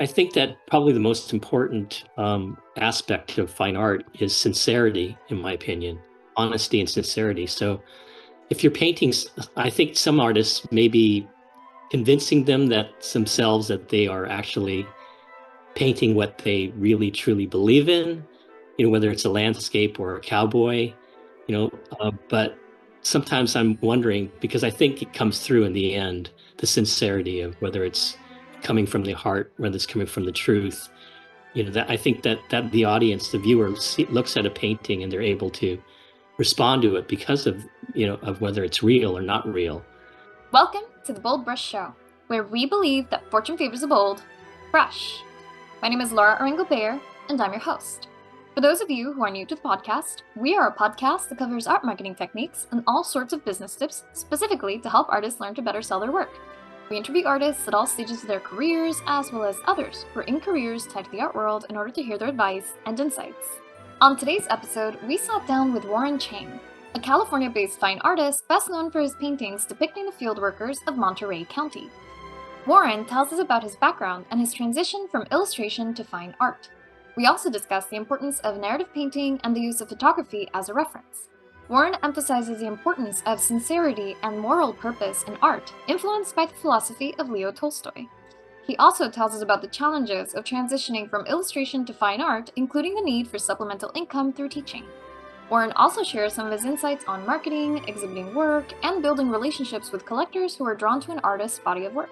I think that probably the most important aspect of fine art is sincerity, in my opinion, honesty and sincerity. So if you're painting, I think some artists may be convincing themselves that they are actually painting what they really truly believe in, whether it's a landscape or a cowboy, but sometimes I'm wondering because I think it comes through in the end, the sincerity of whether it's coming from the heart, whether it's coming from the truth. That I think that the audience, the viewer, looks at a painting and they're able to respond to it because of whether it's real or not real. Welcome to the BoldBrush Show, where we believe that fortune favors a bold brush. My name is Laura Arango-Bayer, and I'm your host. For those of you who are new to the podcast, we are a podcast that covers art marketing techniques and all sorts of business tips specifically to help artists learn to better sell their work. We interview artists at all stages of their careers, as well as others who are in careers tied to the art world in order to hear their advice and insights. On today's episode, we sat down with Warren Chang, a California-based fine artist best known for his paintings depicting the fieldworkers of Monterey County. Warren tells us about his background and his transition from illustration to fine art. We also discuss the importance of narrative painting and the use of photography as a reference. Warren emphasizes the importance of sincerity and moral purpose in art, influenced by the philosophy of Leo Tolstoy. He also tells us about the challenges of transitioning from illustration to fine art, including the need for supplemental income through teaching. Warren also shares some of his insights on marketing, exhibiting work, and building relationships with collectors who are drawn to an artist's body of work.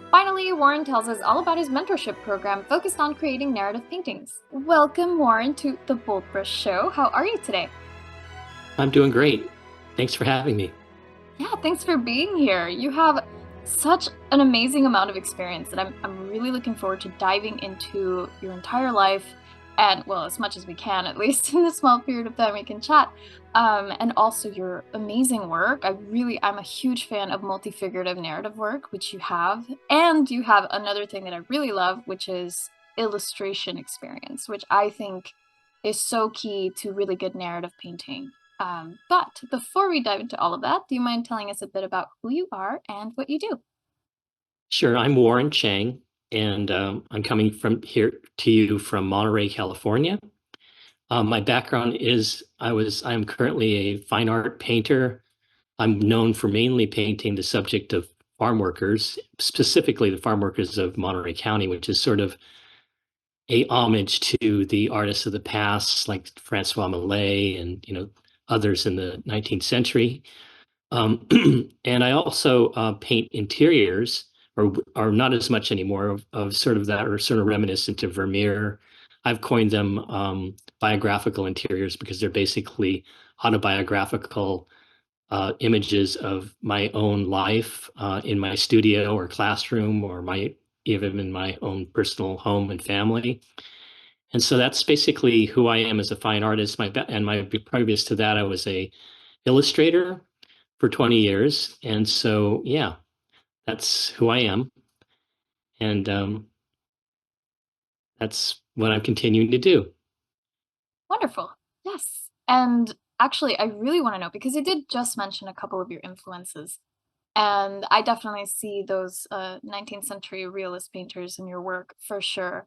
Finally, Warren tells us all about his mentorship program focused on creating narrative paintings. Welcome, Warren, to the BoldBrush Show. How are you today? I'm doing great. Thanks for having me. Yeah, thanks for being here. You have such an amazing amount of experience that I'm really looking forward to diving into your entire life, and well, as much as we can, at least in the small period of time we can chat, and also your amazing work. I'm a huge fan of multi-figurative narrative work, which you have, and you have another thing that I really love, which is illustration experience, which I think is so key to really good narrative painting. But before we dive into all of that, do you mind telling us a bit about who you are and what you do? Sure, I'm Warren Chang, and I'm coming from here to you from Monterey, California. My background is I'm currently a fine art painter. I'm known for mainly painting the subject of farm workers, specifically the farm workers of Monterey County, which is sort of a homage to the artists of the past, like Francois Millet and others in the 19th century. And I also paint interiors, or not as much anymore, of sort of that, or sort of reminiscent of Vermeer. I've coined them biographical interiors because they're basically autobiographical images of my own life in my studio or classroom, or even in my own personal home and family. And so that's basically who I am as a fine artist. My previous to that, I was a illustrator for 20 years. And so, yeah, that's who I am. And that's what I'm continuing to do. Wonderful. Yes. And actually, I really want to know because you did just mention a couple of your influences. And I definitely see those 19th century realist painters in your work for sure.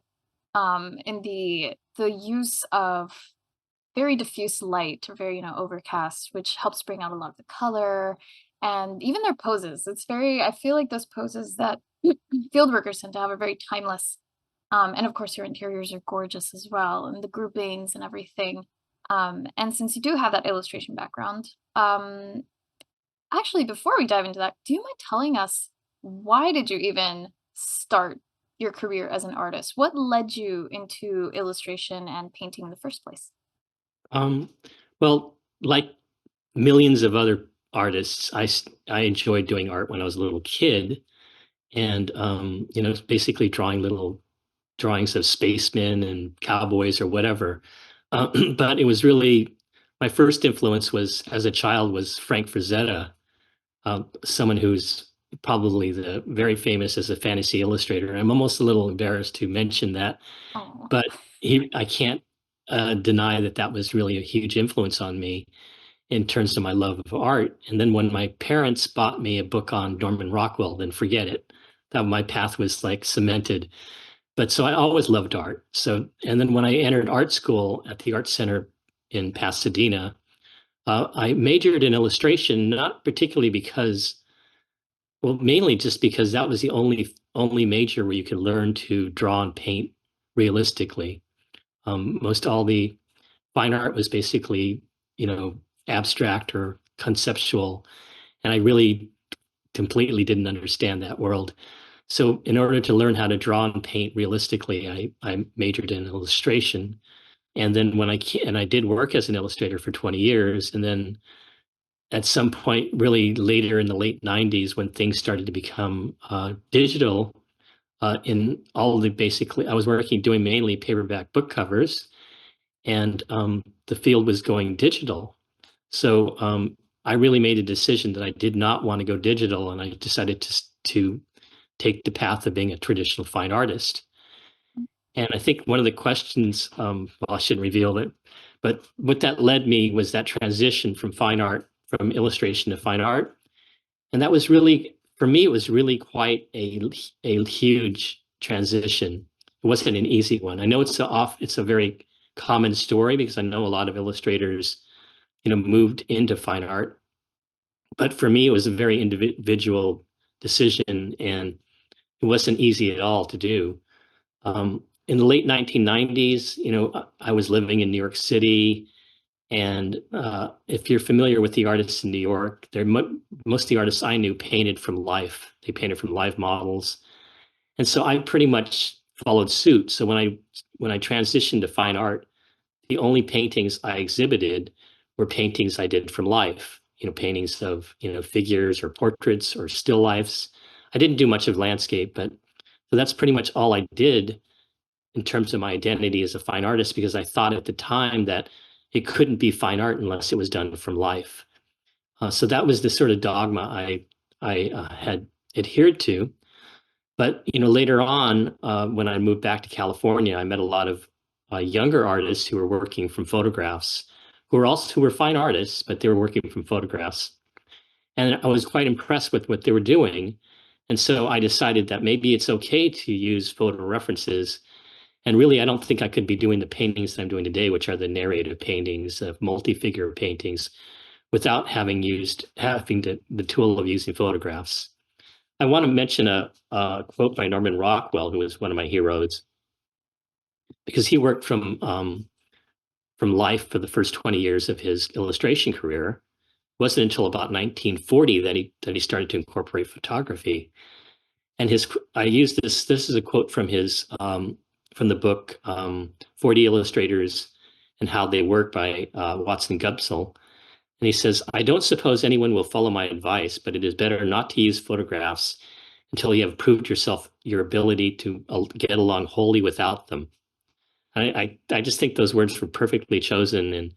In the use of very diffuse light or very, overcast, which helps bring out a lot of the color and even their poses. I feel like those poses that field workers tend to have are very timeless. And of course, your interiors are gorgeous as well, and the groupings and everything. And since you do have that illustration background, actually, before we dive into that, do you mind telling us why did you even start your career as an artist? What led you into illustration and painting in the first place? Um, well, like millions of other artists, I enjoyed doing art when I was a little kid, and basically drawing little drawings of spacemen and cowboys or whatever. But it was really my first influence was as a child was Frank Frazetta, someone who's probably the very famous as a fantasy illustrator. I'm almost a little embarrassed to mention that, Oh, but I can't deny that was really a huge influence on me in terms of my love of art. And then when my parents bought me a book on Norman Rockwell, then forget it. That my path was like cemented. But so I always loved art. So, and then when I entered art school at the Art Center in Pasadena, I majored in illustration, not particularly because, well, mainly just because that was the only major where you could learn to draw and paint realistically. Most all the fine art was basically, you know, abstract or conceptual, and I really completely didn't understand that world. So in order to learn how to draw and paint realistically, I majored in illustration. And then and I did work as an illustrator for 20 years. And then at some point, really later in the late 90s, when things started to become digital, in all the basically, I was working doing mainly paperback book covers, and the field was going digital. So I really made a decision that I did not want to go digital, and I decided to take the path of being a traditional fine artist. And I think one of the questions, well, I shouldn't reveal it, but what that led me was that transition from fine art, from illustration to fine art. And that was really, for me, it was really quite a huge transition. It wasn't an easy one. I know it's a very common story because I know a lot of illustrators, you know, moved into fine art. But for me, it was a very individual decision, and it wasn't easy at all to do. In the late 1990s, you know, I was living in New York City, and if you're familiar with the artists in New York, most of the artists I knew painted from life. They painted from live models, and so I pretty much followed suit. So when I transitioned to fine art, the only paintings I exhibited were paintings I did from life. You know, paintings of, you know, figures or portraits or still lifes. I didn't do much of landscape, but so that's pretty much all I did in terms of my identity as a fine artist, because I thought at the time that it couldn't be fine art unless it was done from life. So that was the sort of dogma I had adhered to. But you know, later on, when I moved back to California, I met a lot of younger artists who were working from photographs, who were fine artists, but they were working from photographs, and I was quite impressed with what they were doing. And so I decided that maybe it's okay to use photo references. And really, I don't think I could be doing the paintings that I'm doing today, which are the narrative paintings, multi-figure paintings, without having the tool of using photographs. I want to mention a quote by Norman Rockwell, who was one of my heroes, because he worked from life for the first 20 years of his illustration career. It wasn't until about 1940 that he started to incorporate photography. And I use this. This is a quote from his from the book 40 Illustrators and How They Work by Watson Gubsel. And he says, "I don't suppose anyone will follow my advice, but it is better not to use photographs until you have proved your ability to get along wholly without them." I just think those words were perfectly chosen, and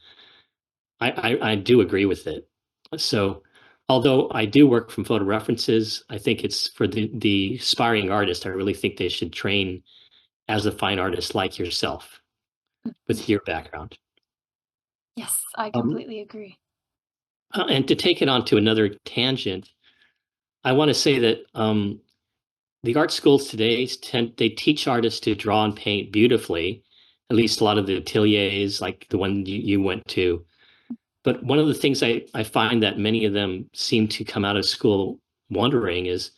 I do agree with it. So, although I do work from photo references, I think it's for the aspiring artist. I really think they should train as a fine artist like yourself with your background. Yes, I Um, completely agree. and to take it on to another tangent, I want to say that the art schools today they teach artists to draw and paint beautifully. At least a lot of the ateliers, like the one you went to. But one of the things I find that many of them seem to come out of school wondering is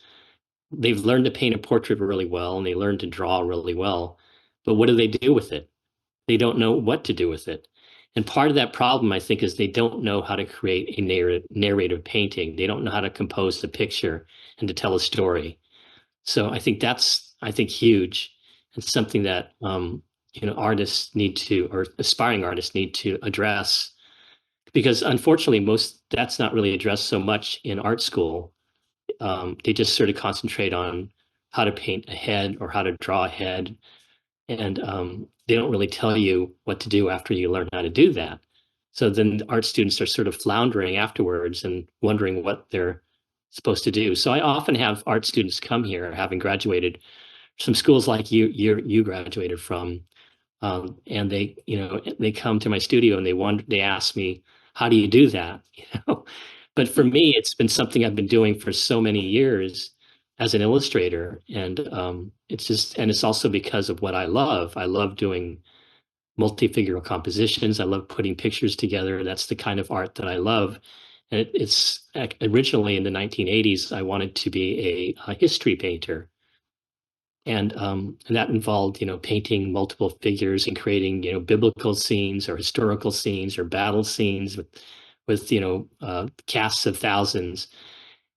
they've learned to paint a portrait really well and they learned to draw really well. But what do they do with it? They don't know what to do with it. And part of that problem, I think, is they don't know how to create a narrative painting. They don't know how to compose the picture and to tell a story. So I think I think huge and something that you know, artists need to, or aspiring artists need to address, because unfortunately most that's not really addressed so much in art school. They just sort of concentrate on how to paint a head or how to draw a head, and they don't really tell you what to do after you learn how to do that. So then art students are sort of floundering afterwards and wondering what they're supposed to do. So I often have art students come here having graduated from schools like you graduated from, and they, you know, they come to my studio and they ask me, how do you do that? You know, but for me, it's been something I've been doing for so many years. as an illustrator. And it's also because of what I love. I love doing multi-figural compositions. I love putting pictures together. That's the kind of art that I love. And it's originally in the 1980s, I wanted to be a history painter. And that involved, painting multiple figures and creating, biblical scenes or historical scenes or battle scenes with casts of thousands.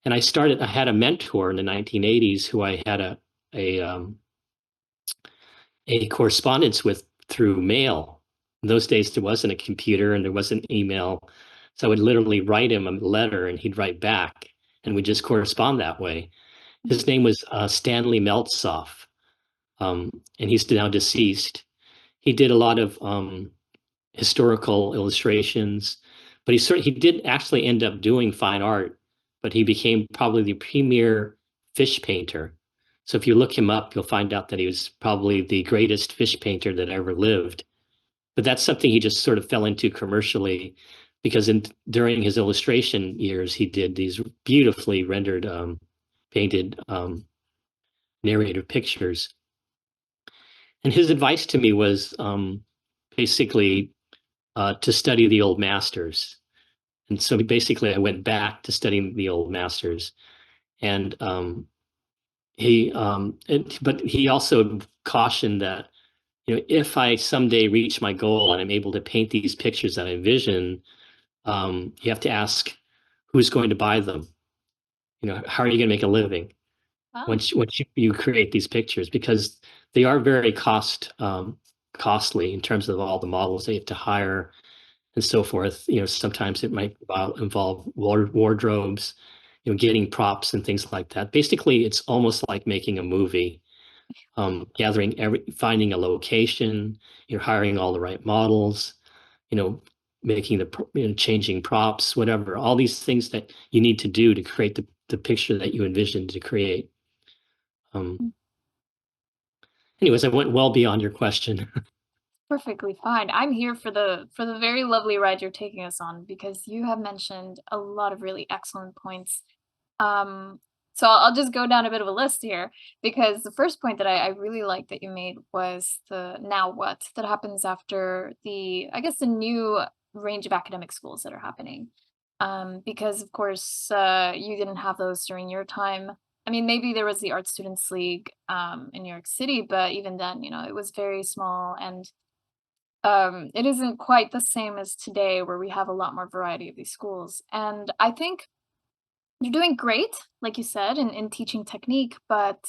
And I had a mentor in the 1980s who I had a um, a correspondence with through mail. In those days, there wasn't a computer and there wasn't email. So I would literally write him a letter and he'd write back and we'd just correspond that way. His name was Stanley Meltzoff, and he's now deceased. He did a lot of historical illustrations, but he did actually end up doing fine art, but he became probably the premier fish painter. So if you look him up, you'll find out that he was probably the greatest fish painter that ever lived. But that's something he just sort of fell into commercially because during his illustration years, he did these beautifully rendered, painted narrative pictures. And his advice to me was basically to study the old masters. And so basically, I went back to studying the old masters. And but he also cautioned that, if I someday reach my goal and I'm able to paint these pictures that I envision, you have to ask who's going to buy them. How are you going to make a living Wow. once you create these pictures? Because they are very costly in terms of all the models they have to hire and so forth. Sometimes it might involve wardrobes, getting props and things like that. Basically, it's almost like making a movie, finding a location, hiring all the right models, you know, making changing props, whatever, all these things that you need to do to create the picture that you envisioned to create. Um, Anyways, I went well beyond your question. Perfectly fine. I'm here for the very lovely ride you're taking us on because you have mentioned a lot of really excellent points. Um, so I'll just go down a bit of a list here because the first point that I really like that you made was the now what that happens after I guess the new range of academic schools that are happening. Because of course you didn't have those during your time. I mean, maybe there was the Art Students League in New York City, but even then, it was very small and it isn't quite the same as today where we have a lot more variety of these schools. And I think you're doing great, like you said, in teaching technique, but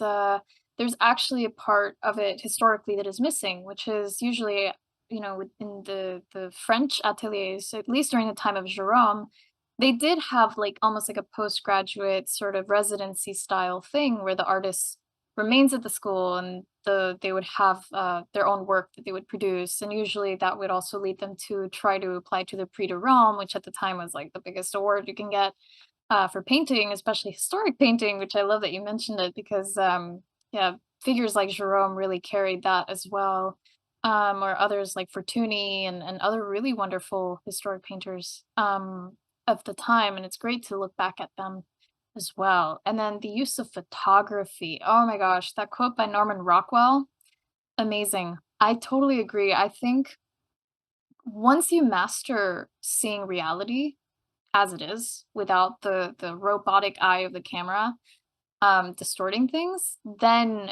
there's actually a part of it historically that is missing, which is usually, in the French ateliers, at least during the time of Jerome, they did have like almost like a postgraduate sort of residency style thing where the artist remains at the school and they would have their own work that they would produce, and usually that would also lead them to try to apply to the Prix de Rome, which at the time was like the biggest award you can get for painting, especially historic painting, which I love that you mentioned it because, yeah, figures like Jerome really carried that as well, or others like Fortuny and other really wonderful historic painters of the time. And it's great to look back at them as well. And then the use of photography. Oh my gosh, that quote by Norman Rockwell, amazing. I totally agree. I think once you master seeing reality, as it is, without the robotic eye of the camera, distorting things, then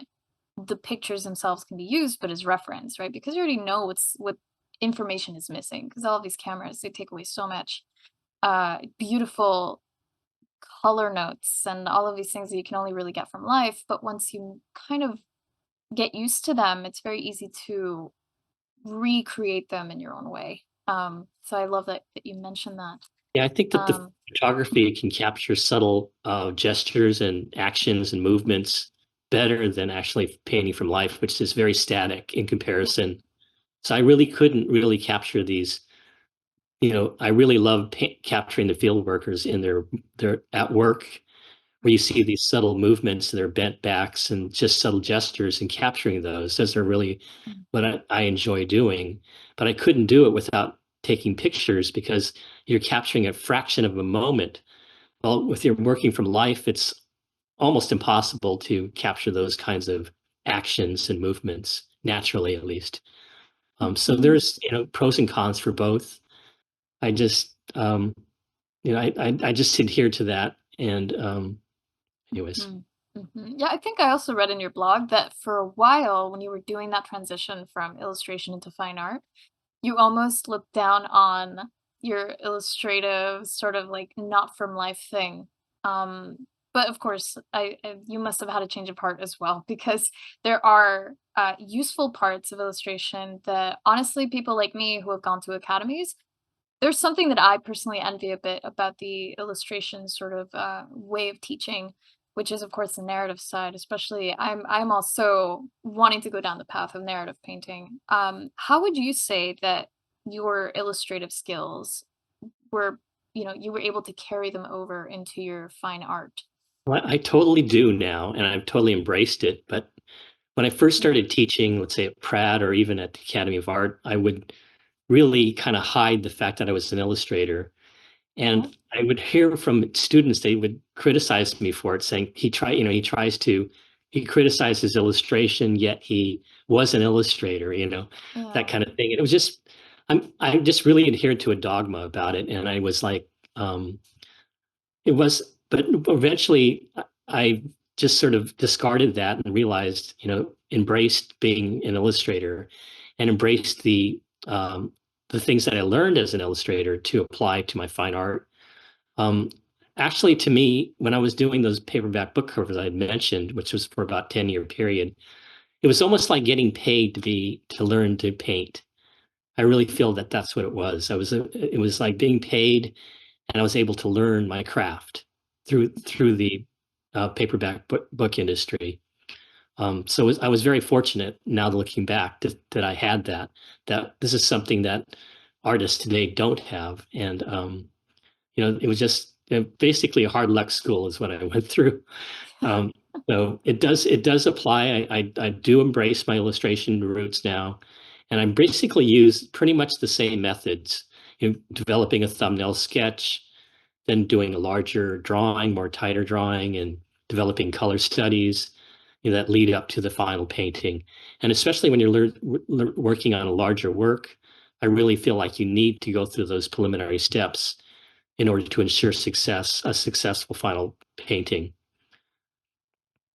the pictures themselves can be used, but as reference, right? Because you already know what information is missing. Because all of these cameras, they take away so much beautiful color notes and all of these things that you can only really get from life. But once you kind of get used to them, it's very easy to recreate them in your own way. So I love that you mentioned that. Yeah, I think that the Um, photography can capture subtle gestures and actions and movements better than actually painting from life, which is very static in comparison. So I really couldn't really capture these. I really love capturing the field workers in their at work, where you see these subtle movements, their bent backs, and just subtle gestures, and capturing those. Those are really what I enjoy doing. But I couldn't do it without taking pictures because you're capturing a fraction of a moment. Well, with your working from life, it's almost impossible to capture those kinds of actions and movements naturally, at least. So Mhm. there's, pros and cons for both. I just, I just adhere to that. And anyways, Mhm. Mhm. Yeah, I think I also read in your blog that for a while, when you were doing that transition from illustration into fine art, you almost looked down on your illustrative sort of like not from life thing. But of course, you must have had a change of heart as well because there are useful parts of illustration that honestly people like me who have gone to academies, there's something that I personally envy a bit about the illustration sort of way of teaching, which is of course the narrative side. Especially, I'm also wanting to go down the path of narrative painting. How would you say that your illustrative skills were, you were able to carry them over into your fine art? well, I totally do now, and I've totally embraced it. But when I first Mm. started teaching, let's say at Pratt or even at the Academy of Art, I would really kind of hide the fact that I was an illustrator. Uh-huh. And I would hear from students, they would criticize me for it, saying he criticizes illustration, yet he was an illustrator, that Yeah. kind of thing. And it was just, I just really adhered to a dogma about it. And I was like, it was, but eventually I just sort of discarded that and realized, embraced being an illustrator and embraced the things that I learned as an illustrator to apply to my fine art. um, Actually, to me, when I was doing those paperback book covers I had mentioned, which was for about 10-year period, it was almost like getting paid to learn to paint. I really feel that that's what it was. It was like being paid, and I was able to learn my craft through the paperback book industry. I was very fortunate now looking back that I had that. That this is something that artists today don't have, and it was just basically a hard luck school is what I went through. Um, so it does apply. I do embrace my illustration roots now, and I basically use pretty much the same methods. Developing a thumbnail sketch, then doing a larger drawing, more tighter drawing, and developing color studies, that lead up to the final painting. And especially when you're working on a larger work, I really feel like you need to go through those preliminary steps in order to ensure a successful final painting.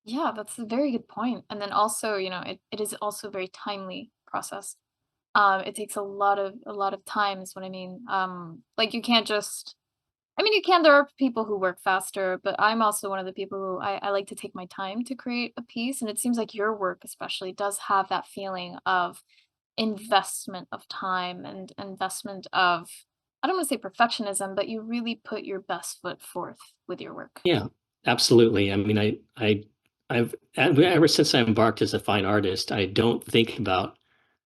Yeah, that's a very good point. And then also, it is also a very timely process. It takes a lot of times when I mean, like you can't just I mean you can there are people who work faster, but I'm also one of the people who I like to take my time to create a piece. And it seems like your work especially does have that feeling of investment of time and investment of I don't want to say perfectionism, but you really put your best foot forth with your work. Yeah, absolutely. I mean, I've ever since I embarked as a fine artist, I don't think about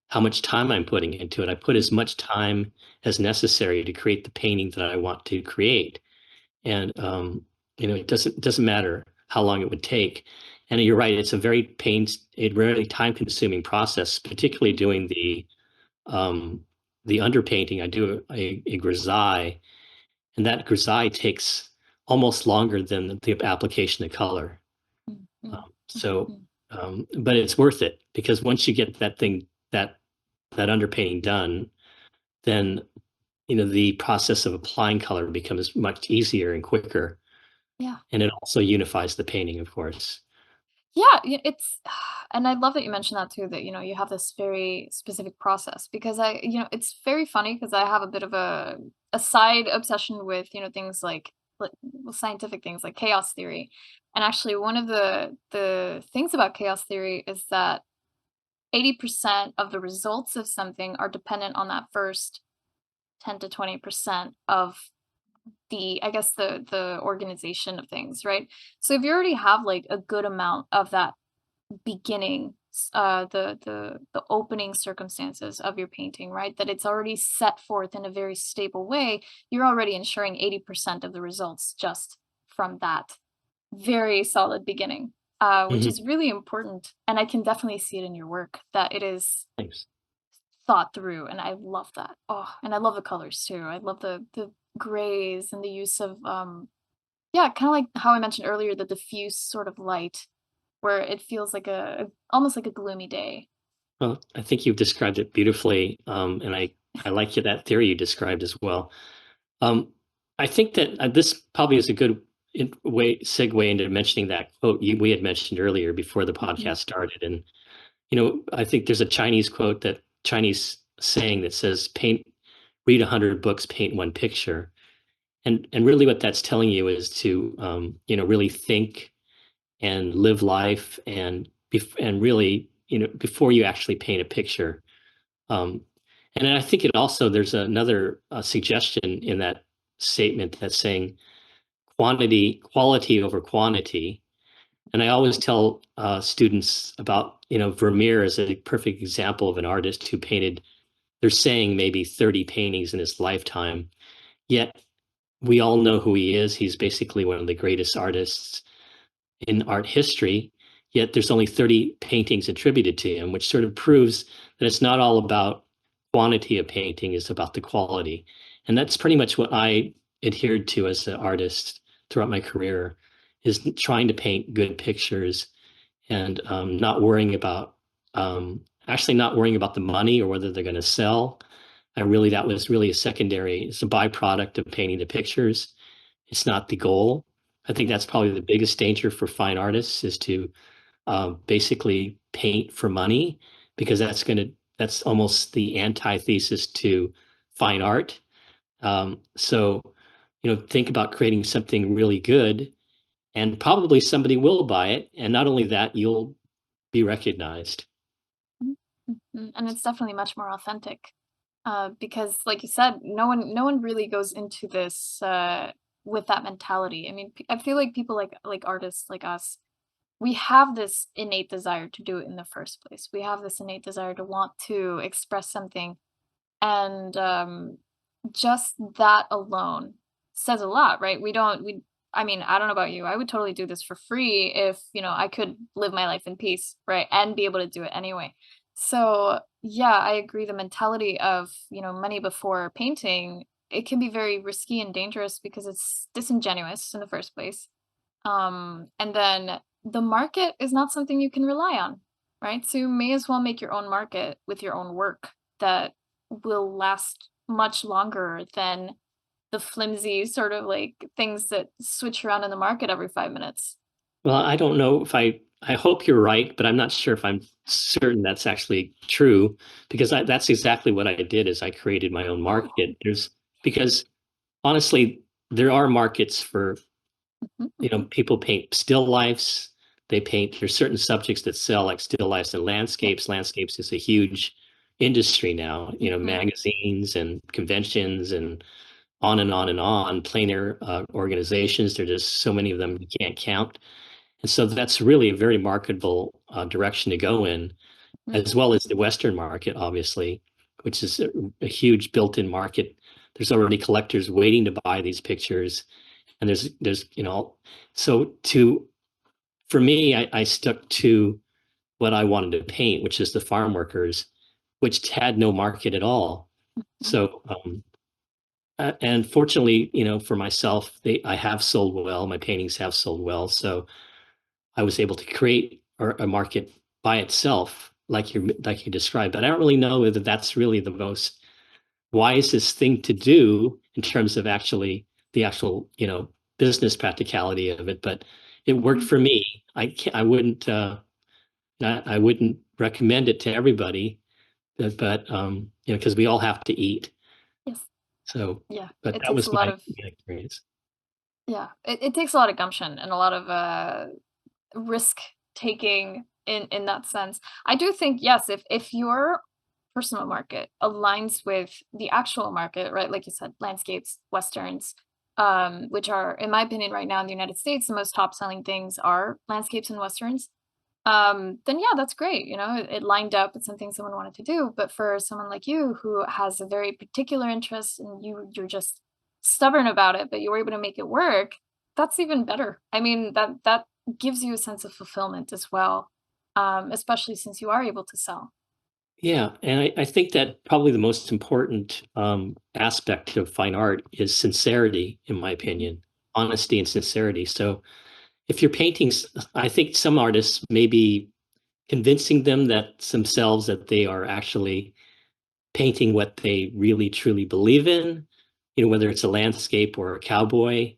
how much time I'm putting into it. I put as much time as necessary to create the painting that I want to create. And it doesn't matter how long it would take. And you're right, it's a very time consuming process, particularly doing um, the underpainting. I do a grisaille, and that grisaille takes almost longer than the application of color. Mm, mm, So, mm. but it's worth it because once you get that underpainting done, then the process of applying color becomes much easier and quicker, Yeah. and it also unifies the painting, of course. Yeah, it's and I love that you mentioned that too, that, you have this very specific process because it's very funny because I have a bit of a side obsession with, things well, scientific things like chaos theory. And actually one of the things about chaos theory is that 80% of the results of something are dependent on that first 10 to 20% of I guess the organization of things, right? So if you already have like a good amount of that beginning the opening circumstances of your painting, right, that it's already set forth in a very stable way, you're already ensuring 80% of the results just from that very solid beginning, which Mhm. is really important. And I can definitely see it in your work that it is Thanks. thought through, and I love that. Oh, and I love the colors too. I love the grays and the use of Yeah, kind of like how I mentioned earlier, the diffuse sort of light where it feels like almost like a gloomy day. Well, I think you've described it beautifully, and I like that theory you described as well. Um, I think that this probably is a good way segue into mentioning that quote we had mentioned earlier before the Mhm. podcast started. And I think there's a Chinese saying that says, "Paint, read 100 books, paint one picture." And really, what that's telling you is to really think and live life and really before you actually paint a picture. Um, and I think it also there's another suggestion in that statement that's saying quality over quantity. And I always tell students about Vermeer as a perfect example of an artist who painted. They're saying maybe 30 paintings in his lifetime. Yet we all know who he is. He's basically one of the greatest artists in art history, yet there's only 30 paintings attributed to him, which sort of proves that it's not all about quantity of painting, it's about the quality. And that's pretty much what I adhered to as an artist throughout my career, is trying to paint good pictures and actually not worrying about the money or whether they're going to sell. That was really a secondary, it's a byproduct of painting the pictures. It's not the goal. I think Yeah. that's probably the biggest danger for fine artists is to basically paint for money because that's almost the antithesis to fine art. So think about creating something really good, and probably somebody will buy it, and not only that, you'll be recognized. Mhm. Mhm. And it's definitely much more authentic. Because like you said, no one really goes into this with that mentality. I mean, I feel like people like artists like us, we have this innate desire to do it in the first place. We have this innate desire to want to express something, and just that alone says a lot, right? We I mean, I don't know about you. I would totally do this for free if, I could live my life in peace, right? And be able to do it anyway. So, yeah, I agree. The mentality of, money before painting, it can be very risky and dangerous because it's disingenuous in the first place. And then the market is not something you can rely on, right? So you may as well make your own market with your own work that will last much longer than the flimsy sort of like things that switch around in the market every 5 minutes. Well, I don't know if I hope you're right, but I'm not sure if I'm certain that's actually true because that's exactly what I did is I created my own market. Because honestly, there are markets for, Mhm, mhm. people paint still lifes. There's certain subjects that sell like still lifes and Yeah. landscapes. Landscapes is a huge industry now, Mhm, magazines and conventions and on and on and on, plein air organizations. There's just so many of them you can't count. And so that's really a very marketable direction to go in, mhm, as well as the Western market, obviously, which is a huge built-in market. There's already collectors waiting to buy these pictures, and so to for me, I stuck to what I wanted to paint, which is the farm workers, which had no market at all. mhm. So, and fortunately, for myself, I have sold well. My paintings have sold well, so I was able to create a market by itself, like you described. But I don't really know whether that's really the most wisest thing to do in terms of the actual business practicality of it. But it worked Mhm. for me. I wouldn't recommend it to everybody, but because we all have to eat. Yes. So, Yeah. but It that takes was a lot of my experience. yeah. It takes a lot of gumption and a lot of risk taking in that sense. I do think yes, if your personal market aligns with the actual market, right? Like you said, landscapes, westerns, which are, in my opinion, right now in the United States, the most top selling things are landscapes and westerns. Then yeah, that's great. It lined up with something someone wanted to do. But for someone like you who has a very particular interest and you're just stubborn about it, but you were able to make it work, that's even better. I mean, that gives you a sense of fulfillment as well. Especially since you are able to sell. Yeah, and I think that probably the most important aspect of fine art is sincerity, in my Mhm. opinion. honesty and sincerity. So if you're painting, I think some artists may be convincing them that themselves that they are actually painting what they really truly believe in, whether it's a landscape or a cowboy,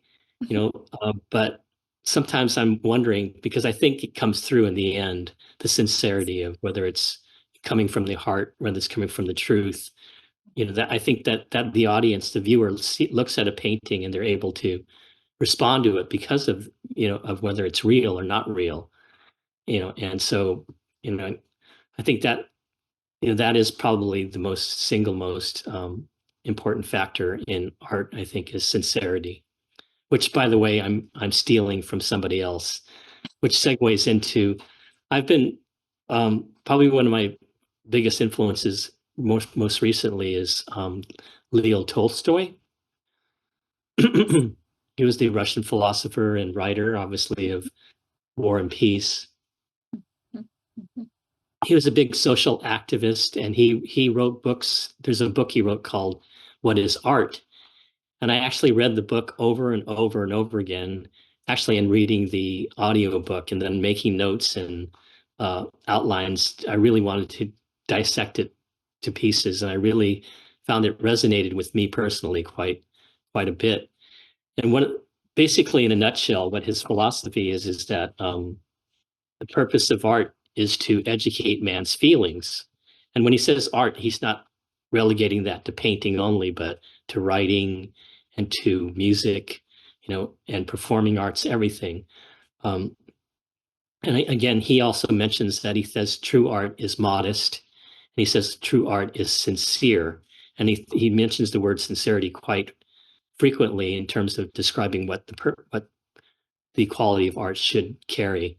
but sometimes I'm wondering because I think it comes through in the end, the sincerity of whether it's coming from the heart, whether it's coming from the truth. That I think that the audience, the viewer, looks at a painting and they're able to respond to it because of of whether it's real or not real. And so you know I think that that is probably the most important factor in art, I think, is sincerity, which, by the way, I'm stealing from somebody else, which segues into I've been probably one of my biggest influences most recently is Leo Tolstoy. He was the Russian philosopher and writer, obviously, of War and Peace. He was a big social activist, and he wrote books. There's a book he wrote called "What Is Art," and I actually read the book over and over and over again, actually in reading the audio book and then making notes and outlines. I really wanted to dissect it to pieces, and I really found it resonated with me personally quite a bit. And basically, in a nutshell, what his philosophy is that the purpose of art is to educate man's feelings. And when he says art, he's not relegating that to painting only, but to writing and to music, and performing arts, everything. Um, and again, he also mentions that he says true art is modest, and he says true art is sincere. And he mentions the word sincerity quite frequently in terms of describing what the quality of art should carry.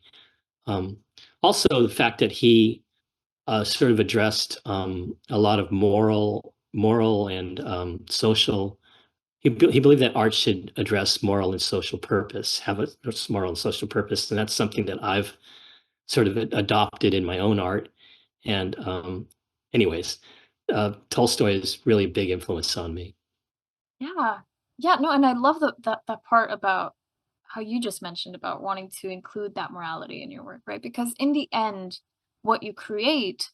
Um, Also, the fact that he sort of addressed a lot of moral and social. He believed that art should address moral and social purpose, have a moral and social purpose, and that's something that I've sort of adopted in my own art. And anyways, Tolstoy is really a big influence on me. Yeah. Yeah, no, and I love that part about how you just mentioned about wanting to include that morality in your work, right? Because in the end, what you create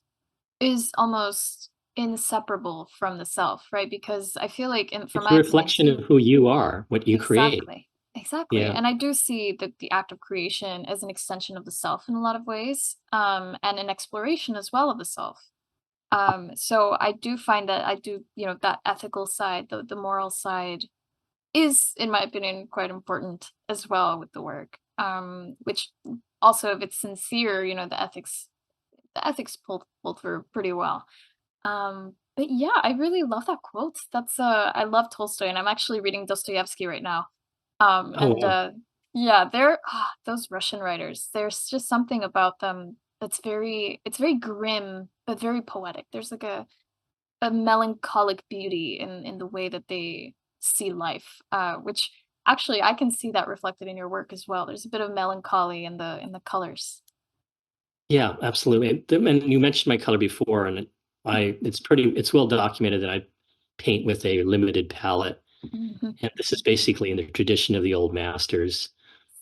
is almost inseparable from the self, right? Because I feel like, and from It's a my opinion reflection of too, who you are, what you create. exactly, exactly. Yeah. And I do see the act of creation as an extension of the self in a lot of ways, and an exploration as well of the self. So I do find that I do, that ethical side, the moral side is, in my opinion, quite important as well with the work. Which also, if it's sincere, the ethics pull through pretty well. But yeah, I really love that quote. I love Tolstoy, and I'm actually reading Dostoevsky right now. Oh, And wow. yeah, those Russian writers. There's just something about them that's it's very grim but very poetic. There's like a melancholic beauty in the way that they see life, which actually I can see that reflected in your work as well. There's a bit of melancholy in the colors. Yeah, absolutely. And you mentioned my color before, and it's well documented that I paint with a limited palette. Mhm. And this is basically in the tradition of the old masters.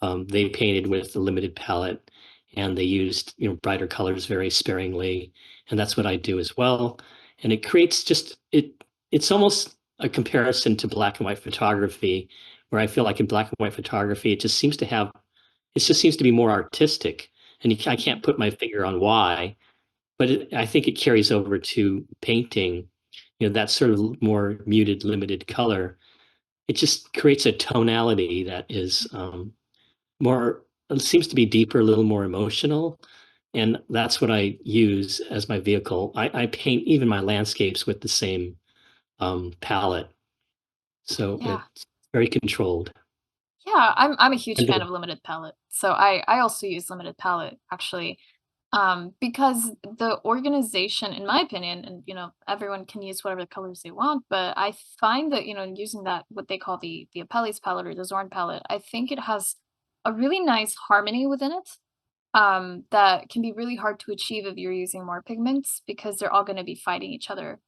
They painted with a limited palette, and they used brighter colors very sparingly, and that's what I do as well. And it creates just it. It's almost a comparison to black and white photography, where I feel like in black and white photography, it just seems to be more artistic, and I can't put my finger on why, but I think it carries over to painting. That sort of more muted, limited color, it just creates a tonality that is more, it seems to be deeper, a little more emotional. And that's what I use as my vehicle. I paint even my landscapes with the same palette. So Yeah. it's very controlled. Yeah, I'm a huge And fan of limited palette. So I also use limited palette actually, because the organization, in my opinion, and everyone can use whatever colors they want, but I find that using that what they call the Apelles palette or the Zorn palette, I think it has a really nice harmony within it. That can be really hard to achieve if you're using more pigments because they're all going to be fighting each other.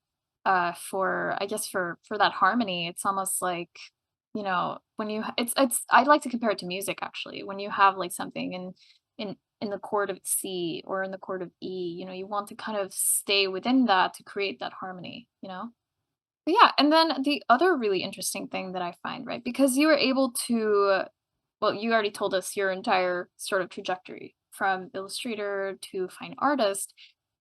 For I guess for that harmony, it's almost like when it's I'd like to compare it to music actually. When you have like something in the chord of C or in the chord of E, you want to kind of stay within that to create that harmony. But yeah, and then the other really interesting thing that I find, right? Because you were able to well, you already told us your entire sort of trajectory from illustrator to fine artist.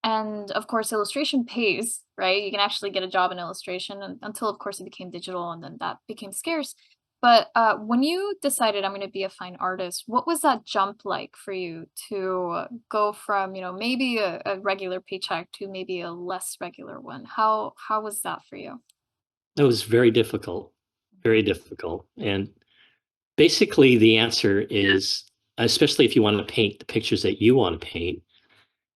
And of course, illustration pays, right? You can actually get a job in illustration until, of course, it became digital and then that became scarce. But when you decided I'm going to be a fine artist, what was that jump like for you to go from, maybe a regular paycheck to maybe a less regular one? How was that for you? It was very difficult. And basically, the answer is, especially if you want to paint the pictures that you want to paint,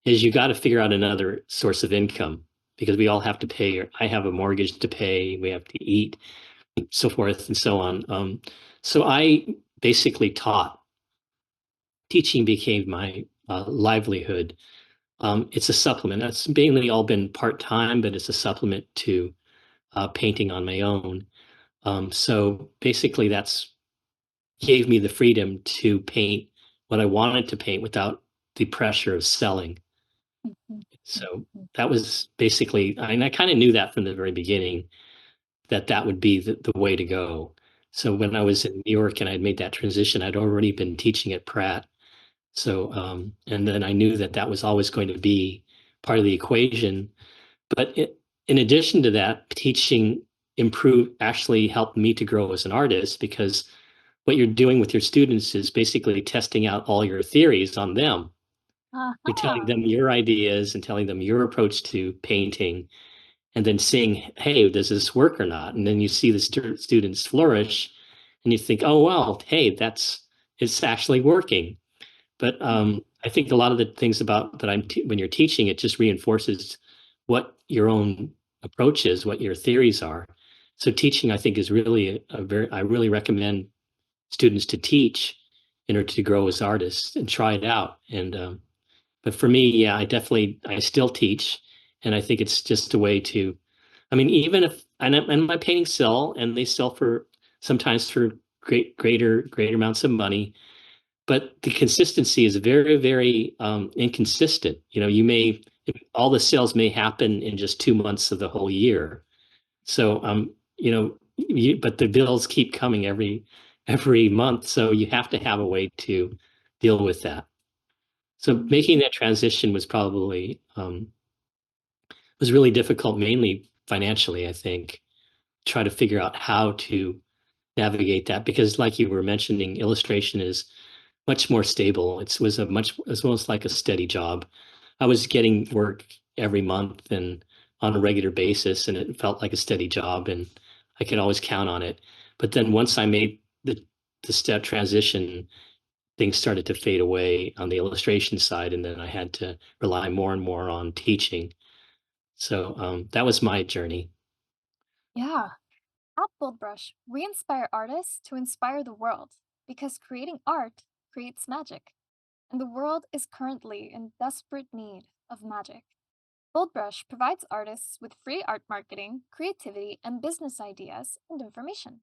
is you got to figure out another source of income because we all have to pay. I have a mortgage to pay. We have to eat, so forth and so on. So I basically taught. Teaching became my livelihood. It's a supplement. That's mainly all been part time, but it's a supplement to painting on my own. So basically, that's gave me the freedom to paint what I wanted to paint without the pressure of selling. Mhm, So mhm, that was basically, and I kind of knew that from the very beginning that that would be the way to go. So when I was in New York and I'd made that transition, I'd already been teaching at Pratt. So, and then I knew that that was always going to be part of the equation. But in addition to that, teaching actually helped me to grow as an artist because what you're doing with your students is basically testing out all your theories on them. You're telling uh-huh. them your ideas and telling them your approach to painting, and then seeing, hey, does this work or not? And then you see the students flourish, and you think, oh, well, hey, it's actually working. But I think a lot of the things about that when you're teaching, it just reinforces what your own approach is, what your theories are. So teaching, I think, is really I really recommend students to teach in order to grow as artists and try it out. And but for me, yeah, I still teach, and I think it's just a way to. I mean, even if and my paintings sell, and they sell for sometimes for greater amounts of money, but the consistency is very, very inconsistent. All the sales may happen in just 2 months of the whole year. So, but the bills keep coming every month. So you have to have a way to deal with that. So making that transition was really difficult, mainly financially, I think. Try to figure out how to navigate that because, like you were mentioning, illustration is much more stable. It's almost like a steady job. I was getting work every month and on a regular basis, and it felt like a steady job, and I could always count on it. But then once I made the step transition, things started to fade away on the illustration side, and then I had to rely more and more on teaching. So that was my journey. Yeah. At BoldBrush, we inspire artists to inspire the world because creating art creates magic, and the world is currently in desperate need of magic. BoldBrush provides artists with free art marketing, creativity, and business ideas and information.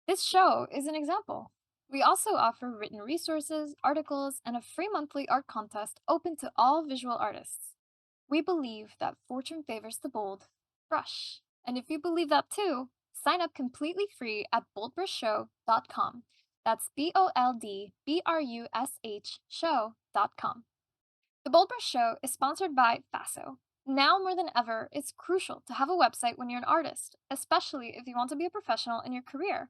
This show is an example. We also offer written resources, articles, and a free monthly art contest open to all visual artists. We believe that fortune favors the bold brush. And if you believe that too, sign up completely free at boldbrushshow.com. That's BoldBrush show.com. The Bold Brush Show is sponsored by FASO. Now more than ever, it's crucial to have a website when you're an artist, especially if you want to be a professional in your career.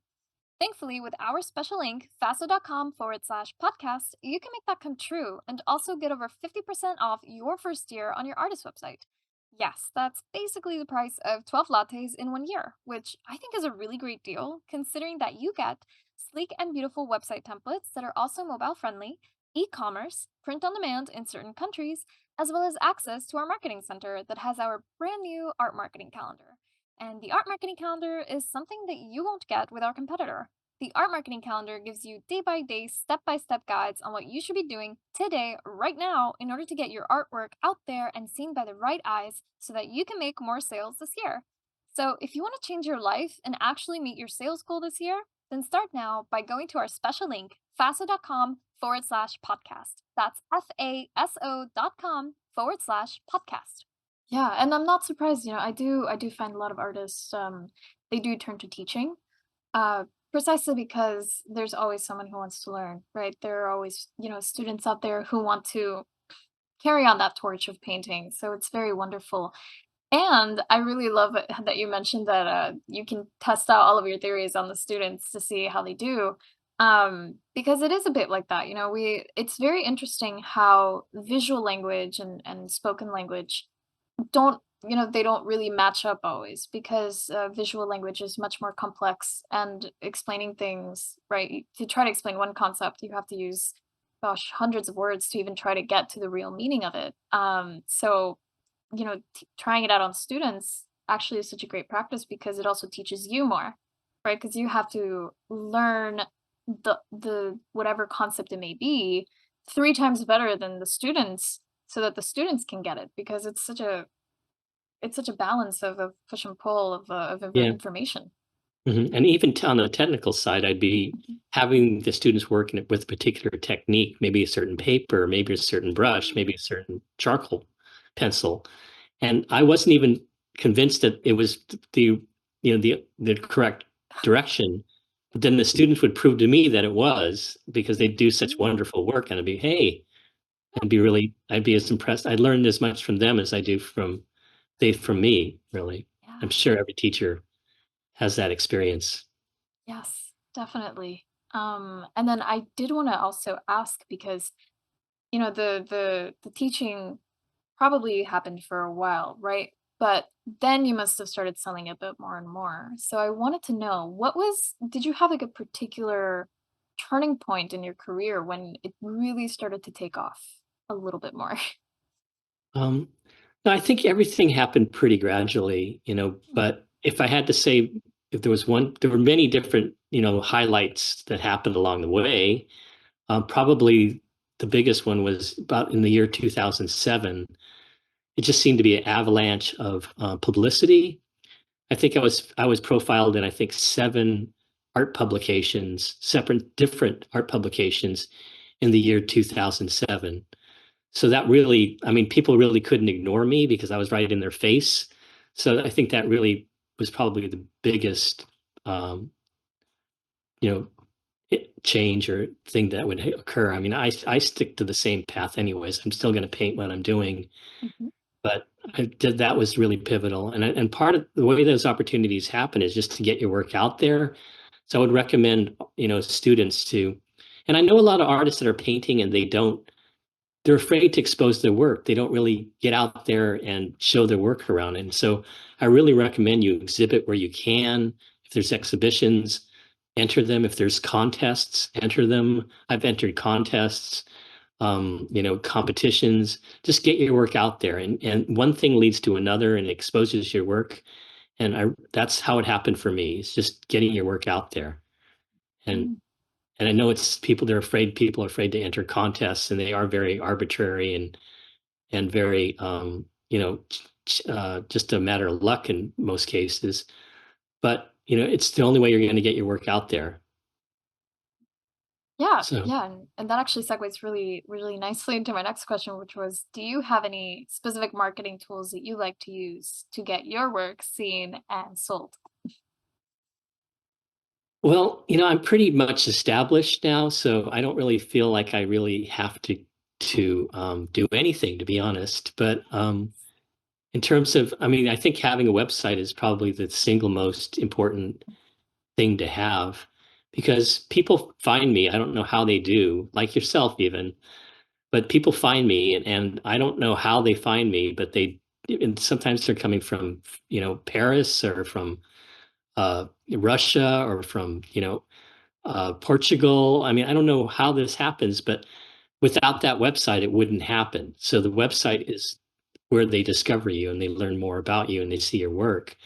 Thankfully, with our special link, faso.com/podcast, you can make that come true and also get over 50% off your first year on your artist website. Yes, that's basically the price of 12 lattes in 1 year, which I think is a really great deal considering that you get sleek and beautiful website templates that are also mobile friendly, e commerce, print on demand in certain countries, as well as access to our marketing center that has our brand new art marketing calendar. And the art marketing calendar is something that you won't get with our competitor. The art marketing calendar gives you day by day, step by step guides on what you should be doing today, right now, in order to get your artwork out there and seen by the right eyes so that you can make more sales this year. So, if you want to change your life and actually meet your sales goal this year, Then start now by going to our special link, faso.com/podcast. That's faso.com/podcast. Yeah, and I'm not surprised, I do find a lot of artists, they do turn to teaching, uh, precisely because there's always someone who wants to learn, right? There are always, students out there who want to carry on that torch of painting. So it's very wonderful. And I really love it that you mentioned that you can test out all of your theories on the students to see how they do. Because it is a bit like that. It's very interesting how visual language and spoken language they don't really match up always because visual language is much more complex and explaining things, right? To try to explain one concept, you have to use, gosh, hundreds of words to even try to get to the real meaning of it. So, trying it out on students actually is such a great practice because it also teaches you more, right? Because you have to learn the whatever concept it may be 3 times better than the students so that the students can get it because it's such a balance of push and pull of Yeah. information. And even on the technical side, I'd be Mhm. having the students working with a particular technique, maybe a certain paper, maybe a certain brush, maybe a certain charcoal pencil. And I wasn't even convinced that it was the correct direction. But then the students would prove to me that it was because they do such Mhm. wonderful work, and I'd be as impressed. I learned as much from them as I do from me, really. I'm Yeah. sure every teacher has that experience. Yes, definitely. And then I did want to also ask because the teaching probably happened for a while, right? But then you must have started selling a bit more and more. So I wanted to know did you have like a particular turning point in your career when it really started to take off a little bit more? Um, no, I think everything happened pretty gradually, but if I had to say if there were many different, highlights that happened along the way. Probably the biggest one was about in the year 2007. It just seemed to be an avalanche of publicity. I think I was profiled in I think 7 art publications, separate different art publications in the year 2007. So that really, I mean, people really couldn't ignore me because I was right in their face. So I think that really was probably the biggest, um, you know, change or thing that would occur. I mean, I stick to the same path anyways. I'm still going to paint what I'm doing, Mhm. but that was really pivotal. And part of the way those opportunities happen is just to get your work out there. So I would recommend students to, and I know a lot of artists that are painting and they're afraid to expose their work. They don't really get out there and show their work around. And so I really recommend you exhibit where you can. If there's exhibitions, enter them. If there's contests, enter them. I've entered contests, competitions. Just get your work out there. And one thing leads to another and exposes your work. And that's how it happened for me. It's just getting your work out there. And Mm. and I know people are afraid to enter contests and they are very arbitrary and very just a matter of luck in most cases, but it's the only way you're going to get your work out there. Yeah, So yeah, and that actually segues really, really nicely into my next question, which was, do you have any specific marketing tools that you like to use to get your work seen and sold? well, I'm pretty much established now, so I don't really feel like I really have to do anything, to be honest. But in terms of, I mean, I think having a website is probably the single most important thing to have because people find me. I don't know how they do, like yourself even, but people find me and I don't know how they find me, but and sometimes they're coming from, Paris or from Russia or from, Portugal. I mean, I don't know how this happens, but without that website, it wouldn't happen. So the website is where they discover you and they learn more about you and they see your work.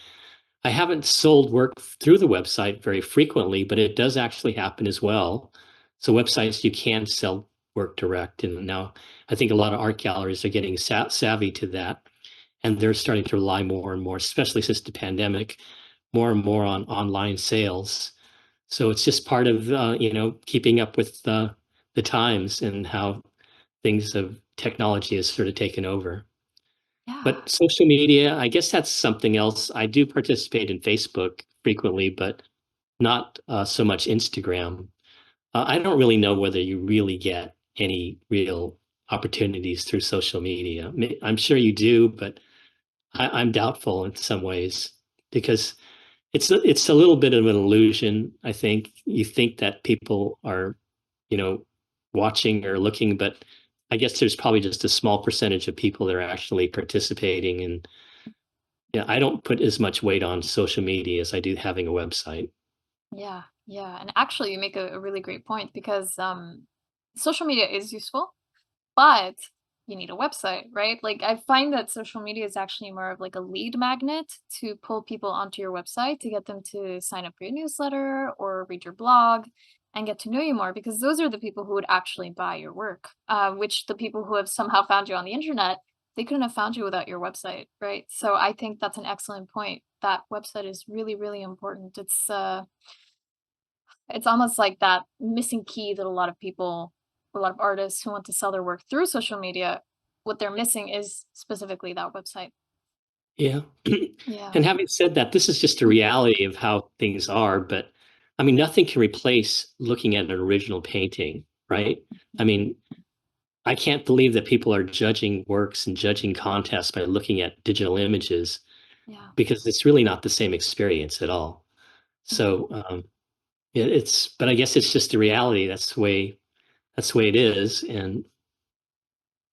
I haven't sold work through the website very frequently, but it does actually happen as well. So websites you can sell work direct, and now I think a lot of art galleries are getting savvy to that, and they're starting to rely more and more, especially since the pandemic, more and more on online sales. So it's just part of keeping up with the times and how things of technology has sort of taken over. Yeah. But social media, I guess that's something else. I do participate in Facebook frequently, but not so much Instagram. I don't really know whether you really get any real opportunities through social media. I'm sure you do, but I'm doubtful in some ways because it's a little bit of an illusion. I think you think that people are, you know, watching or looking, but I guess there's probably just a small percentage of people that are actually participating. And yeah, I don't put as much weight on social media as I do having a website. Yeah, yeah. And actually, you make a really great point because social media is useful, but you need a website, right? Like, I find that social media is actually more of like a lead magnet to pull people onto your website to get them to sign up for your newsletter or read your blog and get to know you more because those are the people who would actually buy your work, which the people who have somehow found you on the internet, they couldn't have found you without your website, right? So I think that's an excellent point. That website is really, really important. It's almost like that missing key that a lot of artists who want to sell their work through social media, what they're missing is specifically that website. Yeah. Yeah. And having said that, this is just a reality of how things are, but I mean, nothing can replace looking at an original painting, right? I mean, I can't believe that people are judging works and judging contests by looking at digital images Yeah. because it's really not the same experience at all. Yeah. So, but I guess it's just the reality. That's the way it is. And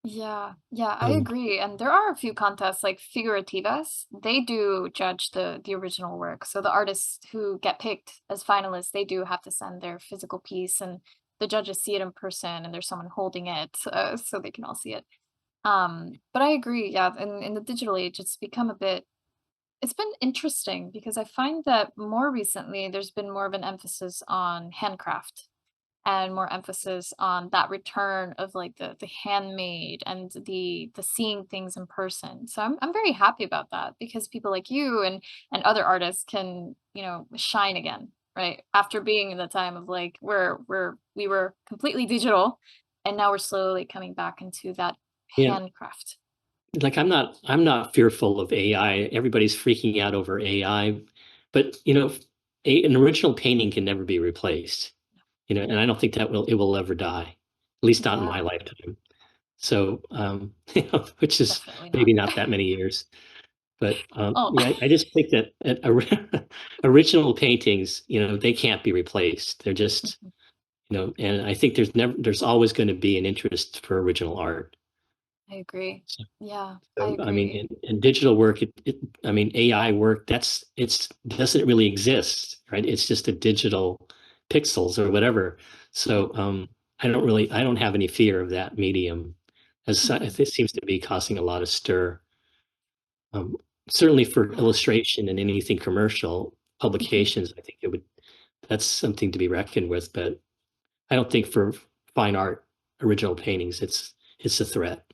Yeah, yeah, I um, agree. And there are a few contests like figurativas. They do judge the original work. So the artists who get picked as finalists, they do have to send their physical piece, and the judges see it in person, and there's someone holding it, so they can all see it. But I agree. Yeah, in the digital age, it's been interesting because I find that more recently there's been more of an emphasis on handcraft and more emphasis on that return of like the handmade and the seeing things in person. So I'm very happy about that because people like you and other artists can, shine again, right? After being in the time of like where we were completely digital and now we're slowly coming back into that yeah, handcraft. like I'm not fearful of AI. Everybody's freaking out over AI, but an original painting can never be replaced. And I don't think it will ever die, at least not in Yeah, my lifetime. So, which is definitely not. maybe not that many years. But Oh. yeah, I just think that original paintings, they can't be replaced. They're just, and I think there's always going to be an interest for original art. I agree. So, Yeah, I so I mean, agree. in digital work, I mean, AI work, it's doesn't really exist, right? It's just a digital pixels or whatever. Yeah. So I don't have any fear of that medium, as Mhm. it seems to be causing a lot of stir. Um, Certainly for Yeah. illustration and anything commercial Mhm. publications, I think that's something to be reckoned with. But I don't think for fine art, original paintings, it's a threat.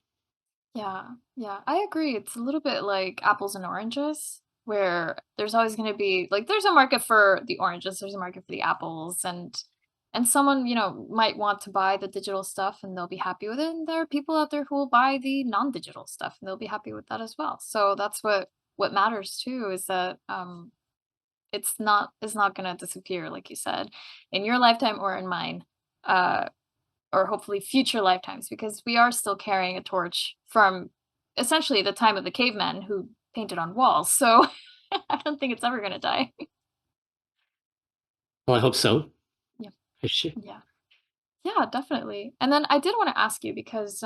Yeah, yeah, I agree. It's a little bit like apples and oranges, where there's always going to be like there's a market for the oranges, there's a market for the apples, and someone might want to buy the digital stuff and they'll be happy with it, and there are people out there who will buy the non-digital stuff and they'll be happy with that as well. So that's what matters too is that it's not going to disappear, like you said, in your lifetime or in mine. Uh, or hopefully future lifetimes because we are still carrying a torch from essentially the time of the cavemen who painted on walls. So I don't think it's ever going to die. Well, I hope so. Yeah. I should. Yeah. Yeah, definitely. And then I did want to ask you because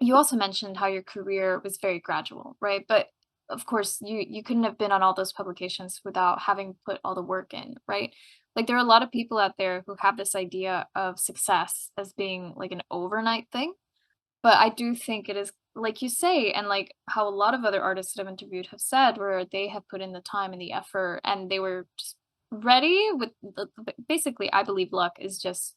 you also mentioned how your career was very gradual, right? But of course, you couldn't have been on all those publications without having put all the work in, right? Like there are a lot of people out there who have this idea of success as being like an overnight thing. But I do think it is like you say, and like how a lot of other artists that I've interviewed have said, where they have put in the time and the effort and they were just ready with basically, I believe luck is just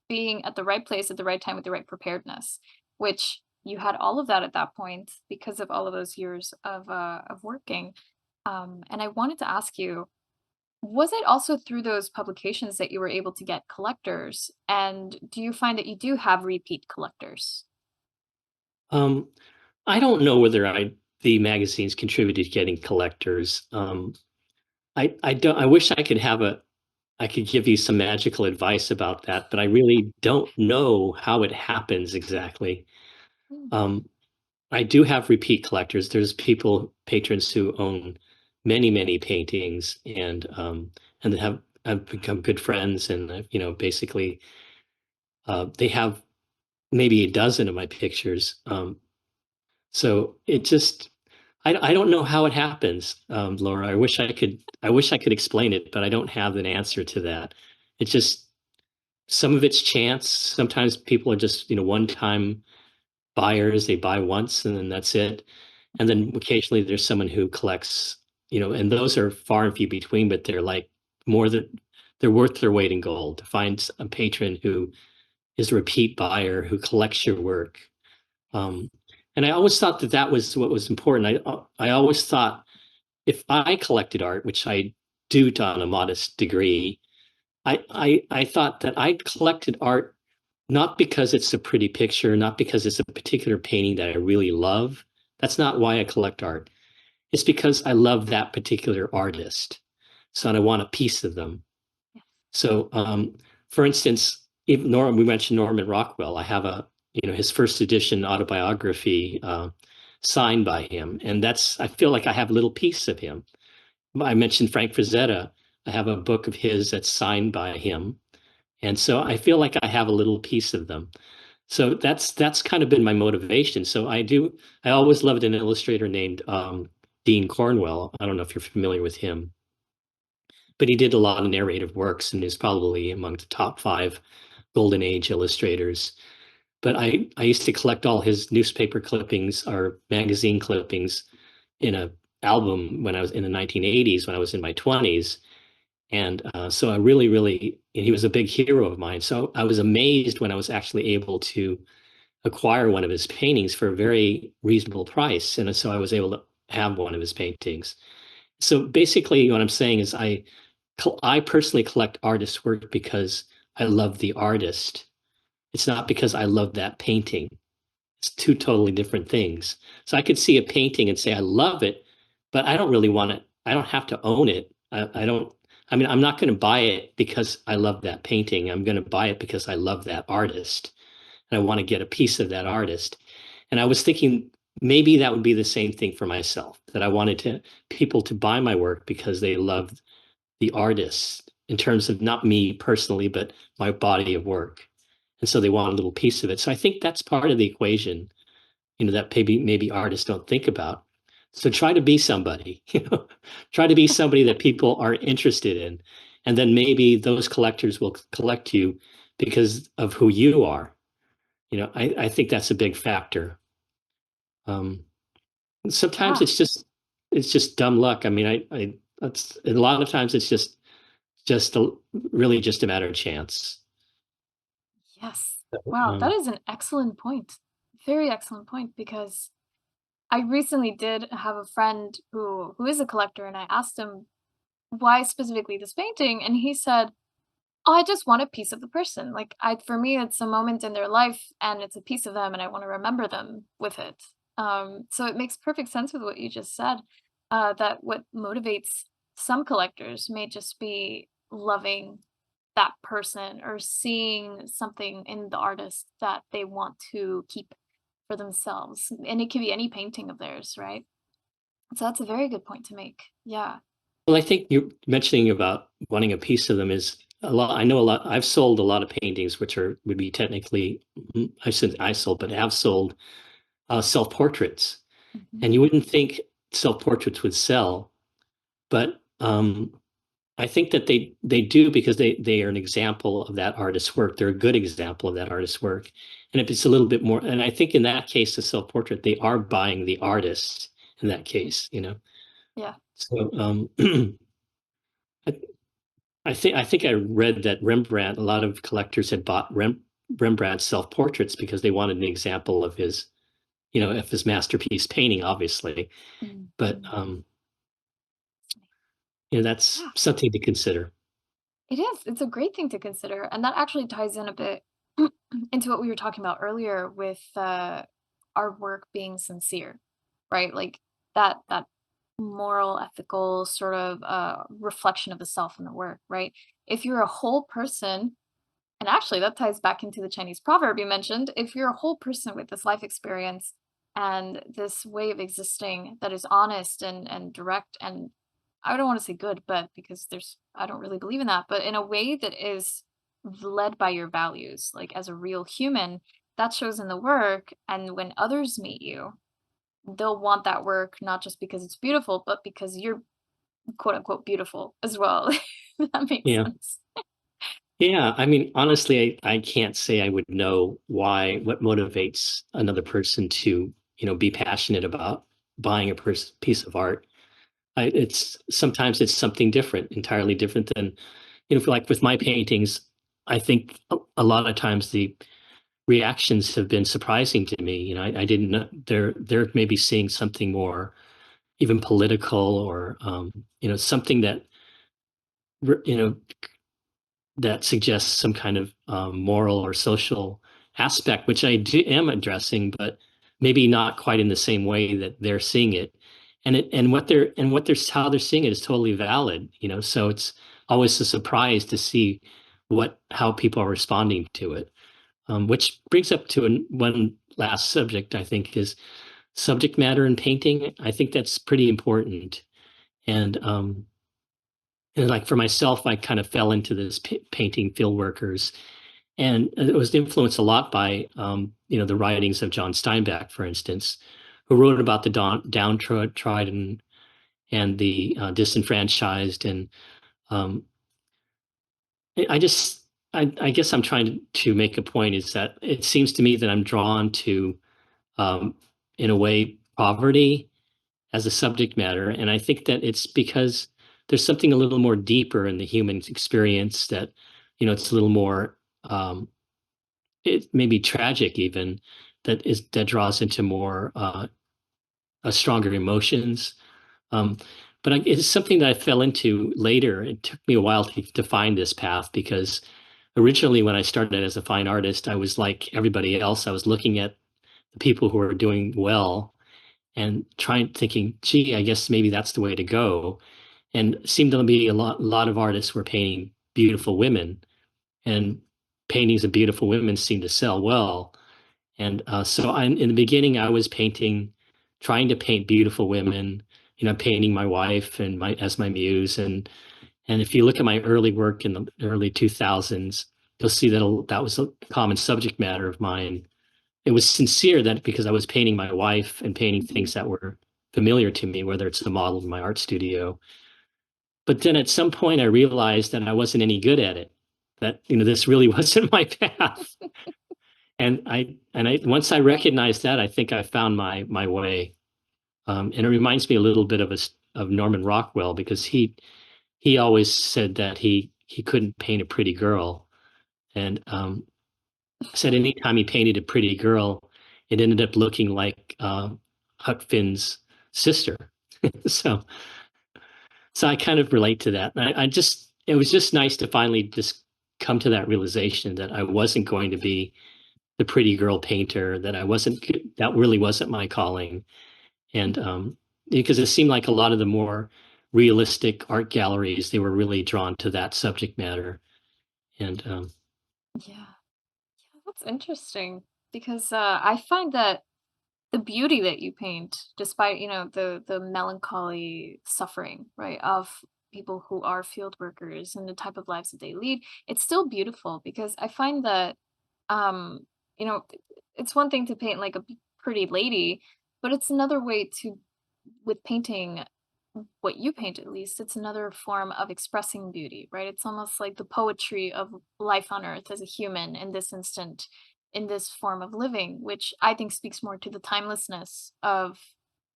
being at the right place at the right time with the right preparedness, which you had all of that at that point because of all of those years of working. And I wanted to ask you, Was it also through those publications that you were able to get collectors? And do you find that you do have repeat collectors? Um, I don't know whether the magazines contributed to getting collectors. I don't. I wish I could have a. I could give you some magical advice about that, but I really don't know how it happens exactly. Mm. Um, I do have repeat collectors. There's patrons who own many, many paintings, and they have become good friends, and basically, they have maybe a dozen of my pictures. So it just, I don't know how it happens, Laura. I wish I could explain it, but I don't have an answer to that. It just, some of it's chance. Sometimes people are just, one-time buyers. They buy once and then that's it. And then occasionally there's someone who collects, and those are far and few between, but they're like more than, they're worth their weight in gold to find a patron who is a repeat buyer who collects your work. Um, and I always thought that that was what was important. I always thought if I collected art, which I do on a modest degree, I thought that I collected art not because it's a pretty picture, not because it's a particular painting that I really love. That's not why I collect art. It's because I love that particular artist. So and I want a piece of them. So, for instance, even we mentioned Norman Rockwell. I have his first edition autobiography signed by him, and I feel like I have a little piece of him. I mentioned Frank Frazetta. I have a book of his that's signed by him, and so I feel like I have a little piece of them. So that's kind of been my motivation. So I always loved an illustrator named Dean Cornwell. I don't know if you're familiar with him, but he did a lot of narrative works and is probably among the top five golden age illustrators. But I used to collect all his newspaper clippings or magazine clippings in a album when I was in the 1980s, when I was in my 20s. And so I really, he was a big hero of mine. So I was amazed when I was actually able to acquire one of his paintings for a very reasonable price. And so I was able to have one of his paintings. So basically, what I'm saying is I personally collect artist work because I love the artist. It's not because I love that painting. It's two totally different things. So I could see a painting and say, I love it, but I don't really want it. I don't have to own it. I don't, I mean, I'm not going to buy it because I love that painting. I'm going to buy it because I love that artist and I want to get a piece of that artist. And I was thinking maybe that would be the same thing for myself, that I wanted people to buy my work because they loved the artist in terms of not me personally, but my body of work. And so they want a little piece of it. So I think that's part of the equation, that maybe artists don't think about. So try to be somebody, try to be somebody that people are interested in. And then maybe those collectors will collect you because of who you are. I think that's a big factor. Um, Sometimes Yeah. it's just dumb luck. I mean, that's a lot of times it's really just a matter of chance. Yes. So, Wow, that is an excellent point. Very excellent point because I recently did have a friend who is a collector and I asked him why specifically this painting and he said, "Oh, I just want a piece of the person. Like I for me it's a moment in their life and it's a piece of them and I want to remember them with it." So it makes perfect sense with what you just said. That what motivates some collectors may just be loving that person or seeing something in the artist that they want to keep for themselves. And it could be any painting of theirs, right? So that's a very good point to make. Yeah. well, I think you mentioning about wanting a piece of them is a lot. I know a lot. I've sold a lot of paintings, which would be technically, I shouldn't I sold, but have sold self portraits, Mhm. and you wouldn't think self portraits would sell, but I think that they do because they are an example of that artist's work. They're a good example of that artist's work, and if it's a little bit more, and I think in that case, the self portrait, they are buying the artist in that case. Yeah. So I, I think I read that Rembrandt, a lot of collectors had bought Rembrandt's self portraits because they wanted an example of his masterpiece painting, obviously. But Mhm. that's Yeah, something to consider. it is. It's a great thing to consider, and that actually ties in a bit into what we were talking about earlier with our work being sincere, right? Like that moral, ethical sort of reflection of the self in the work, right? If you're a whole person, and actually that ties back into the Chinese proverb you mentioned, if you're a whole person with this life experience and this way of existing that is honest and direct and I don't want to say good, but because there's I don't really believe in that, but in a way that is led by your values, like as a real human, that shows in the work. And when others meet you, they'll want that work not just because it's beautiful, but because you're quote unquote beautiful as well. If that makes Yeah. sense. Yeah. I mean, honestly, I can't say I would know what motivates another person to, be passionate about buying a piece of art. It's sometimes it's something different, entirely different than, like with my paintings, I think a lot of times the reactions have been surprising to me. I didn't know they're maybe seeing something more even political or something that r- you know that suggests some kind of moral or social aspect, which am addressing, but maybe not quite in the same way that they're seeing it. And what they're how they're seeing it is totally valid. So it's always a surprise to see how people are responding to it. Which brings up to one last subject, I think, is subject matter in painting. I think that's pretty important. And like for myself, I kind of fell into this painting field workers, and it was influenced a lot by the writings of John Steinbeck, for instance, who wrote about the downtrodden and the disenfranchised. And um, I just I guess I'm trying to make a point is that it seems to me that I'm drawn to um, in a way poverty as a subject matter. And I think that it's because there's something a little more deeper in the human experience that, it's a little more, it may be tragic even, that draws into more, stronger emotions. Um, but it's something that I fell into later. It took me a while to find this path because originally when I started as a fine artist, I was like everybody else. I was looking at the people who are doing well and thinking, gee, I guess maybe that's the way to go. And it seemed to be a lot of artists were painting beautiful women, and paintings of beautiful women seemed to sell well. And so in the beginning, I was trying to paint beautiful women, painting my wife and as my muse. And if you look at my early work in the early 2000s, you'll see that was a common subject matter of mine. It was sincere that because I was painting my wife and painting Mhm. things that were familiar to me, whether it's the model in my art studio. But then at some point I realized that I wasn't any good at it, that, this really wasn't my path. And I once I recognized that, I think I found my way. And it reminds me a little bit of Norman Rockwell because he always said that he couldn't paint a pretty girl. And said anytime he painted a pretty girl, it ended up looking like Huck Finn's sister. So, so I kind of relate to that. It was just nice to finally just come to that realization that I wasn't going to be the pretty girl painter, that really wasn't my calling. And because it seemed like a lot of the more realistic art galleries, they were really drawn to that subject matter. And Yeah. Yeah, that's interesting because I find that the beauty that you paint, despite the melancholy suffering, right, of people who are field workers and the type of lives that they lead, it's still beautiful because I find that um, you know, it's one thing to paint like a pretty lady, but it's another way to with painting what you paint at least, it's another form of expressing beauty, right? It's almost like the poetry of life on earth as a human in this instant, in this form of living, which I think speaks more to the timelessness of,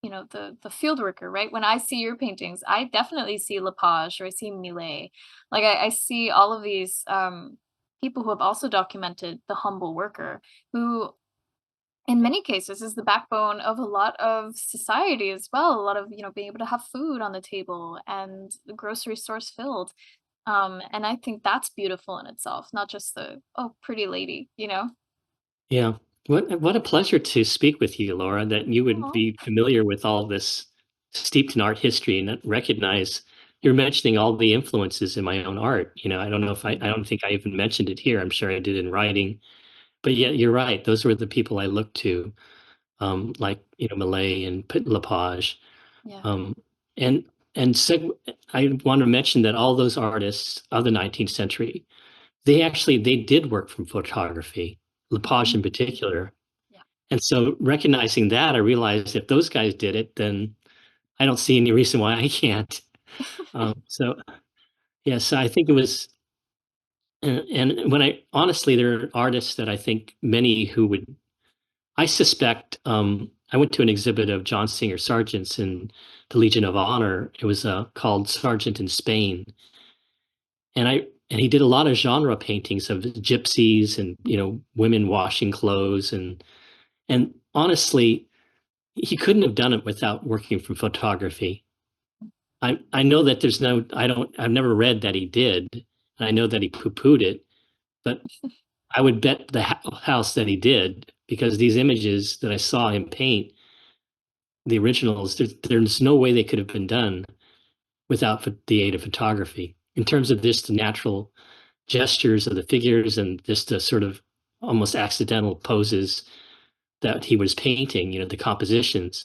the field worker, right? When I see your paintings, I definitely see Lepage or I see Millet. Like I see all of these people who have also documented the humble worker who in many cases is the backbone of a lot of society as well. A lot of, being able to have food on the table and the grocery stores filled. And I think that's beautiful in itself, not just the, oh, pretty lady. Yeah. What a pleasure to speak with you, Laura, that you would Oh, be familiar with all this steeped in art history and recognize you're mentioning all the influences in my own art. I don't know if I mm, don't think I even mentioned it here. I'm sure I did in writing. But yeah, you're right. Those were the people I looked to, like, Malay and Lepage. yeah. Um, and I want to mention that all those artists of the 19th century, they did work from photography, Lepage in Mm, particular. yeah. And so recognizing that, I realized if those guys did it, then I don't see any reason why I can't. So yes, I think it was, and when I honestly, there are artists that I think many who would, I suspect, I went to an exhibit of John Singer Sargent's in the Legion of Honor. It was called Sargent in Spain, and he did a lot of genre paintings of gypsies and women washing clothes and honestly, he couldn't have done it without working from photography. I know that there's no I don't I've never read that he did, and I know that he poo-pooed it, but I would bet the house that he did because these images that I saw him paint, the originals, there's no way they could have been done without the aid of photography. In terms of just the natural gestures of the figures and just the sort of almost accidental poses that he was painting, the compositions.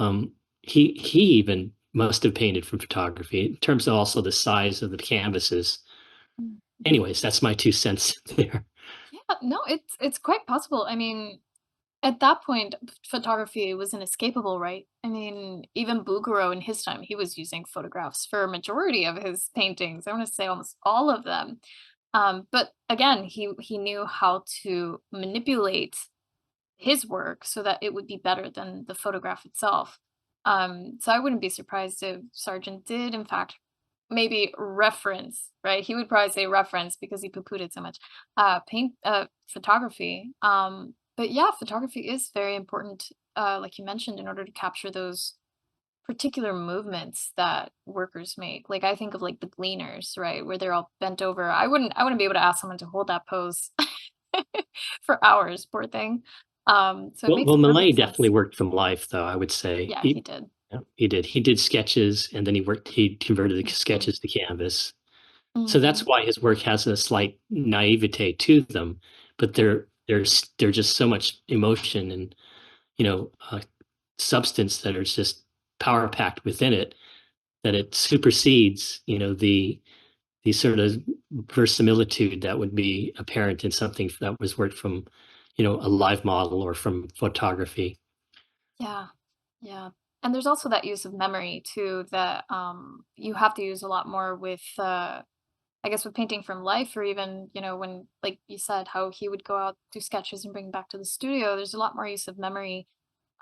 Um, he even must have painted from photography in terms of also the size of the canvases. Mm, mhm. Anyways, that's my 2 cents there. Yeah, no, it's quite possible. I mean, at that point, photography was inescapable, right? I mean, even Bouguereau in his time, he was using photographs for a majority of his paintings. I want to say almost all of them. But again, he knew how to manipulate his work so that it would be better than the photograph itself. So I wouldn't be surprised if Sargent did, in fact, maybe reference, right? He would probably say reference because he poo-pooed it so much. Paint photography. But yeah, photography is very important, like you mentioned, in order to capture those particular movements that workers make. Like I think of like the gleaners, right? Where they're all bent over. I wouldn't be able to ask someone to hold that pose for hours, poor thing. So it makes Well, Malay perfect definitely sense. worked from life, though, I would say. Yeah, he did. Yeah, he did. He did sketches, and then he converted the Mhm. sketches to canvas. So that's Mhm. why his work has a slight naivete to them, but Yeah. they're just so much emotion and substance that are just power packed within it that it supersedes the sort of verisimilitude that would be apparent in something that was worked from a live model or from photography. Yeah. Yeah. And there's also that use of memory too that you have to use a lot more with I guess with painting from life or even, when like you said how he would go out do sketches and bring back to the studio, there's a lot more use of memory.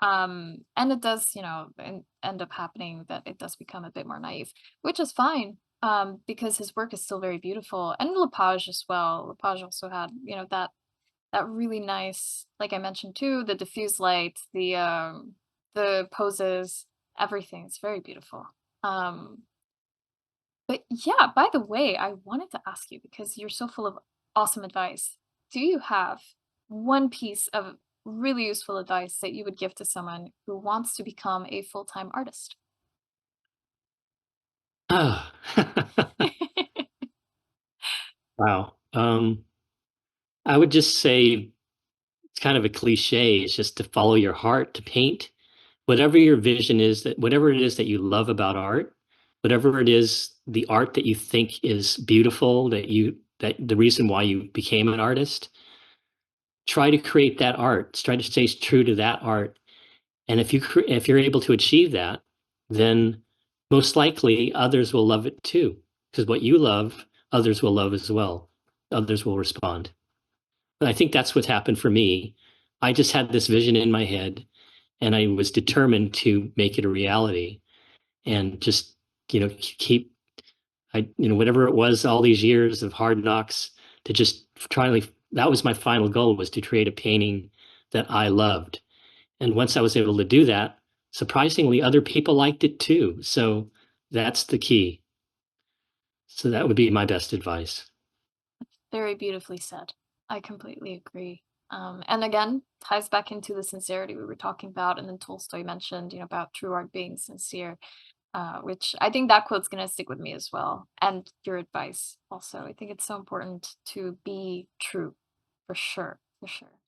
And it does, end up happening that it does become a bit more naive, which is fine. Because his work is still very beautiful. And Lepage as well. Lepage also had, that really nice, like I mentioned too, the diffuse light, the poses, everything. It's very beautiful. Um, but yeah, by the way, I wanted to ask you because you're so full of awesome advice. Do you have one piece of really useful advice that you would give to someone who wants to become a full-time artist? Ah, wow. I would just say it's kind of a cliche. It's just to follow your heart to paint. Whatever your vision is, that whatever it is that you love about art, whatever it is, the art that you think is beautiful, that the reason why you became an artist, try to create that art. Try to stay true to that art. And if you're able to achieve that, then most likely others will love it too. Because what you love, others will love as well. Others will respond. But I think that's what happened for me. I just had this vision in my head and I was determined to make it a reality and just, keep, whatever it was, all these years of hard knocks to just try to, that was my final goal was to create a painting that I loved. And once I was able to do that, surprisingly, other people liked it too. So that's the key. So that would be my best advice. Very beautifully said. I completely agree. And again, ties back into the sincerity we were talking about, and then Tolstoy mentioned, about true art being sincere, which I think that quote's gonna stick with me as well. And your advice also. I think it's so important to be true, for sure, for sure.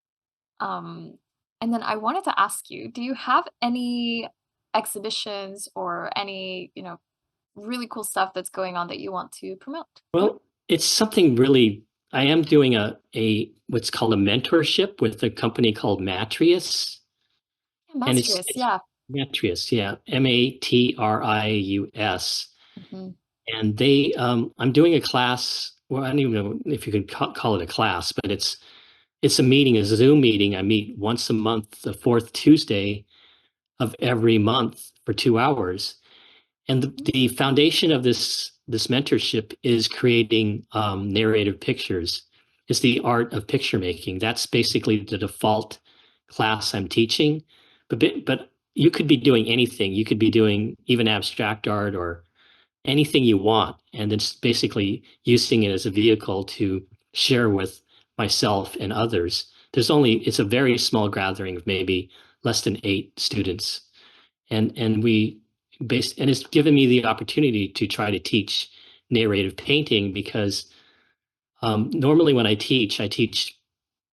Um, and then I wanted to ask you, do you have any exhibitions or any, really cool stuff that's going on that you want to promote? Well, it's something really. I am doing a what's called a mentorship with a company called Matrius, and Illustrious, it's yeah. Matrius, yeah, Matrius, Mhm. and I'm doing a class. Well, I don't even know if you could call it a class, but it's a meeting, a Zoom meeting. I meet once a month, the fourth Tuesday of every month for 2 hours. And the foundation of this mentorship is creating narrative pictures. It's the art of picture making. That's basically the default class I'm teaching. But you could be doing anything. You could be doing even abstract art or anything you want, and it's basically using it as a vehicle to share with myself and others. It's a very small gathering of maybe less than 8 students, and it's given me the opportunity to try to teach narrative painting because normally when I teach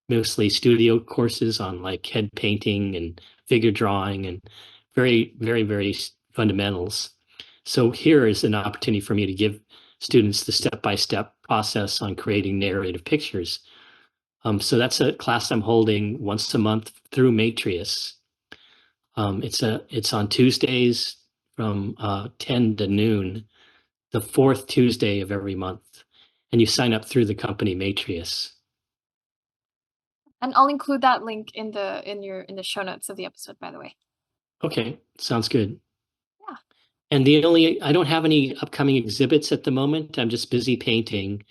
mostly studio courses on like head painting and figure drawing and very fundamentals. So here is an opportunity for me to give students the step-by-step process on creating narrative pictures. So that's a class I'm holding once a month through Matrius. It's on Tuesdays from 10 to noon, the fourth Tuesday of every month, and you sign up through the company Matrius. And I'll include that link in the show notes of the episode, by the way. Okay, sounds good. Yeah. And I don't have any upcoming exhibits at the moment. I'm just busy painting.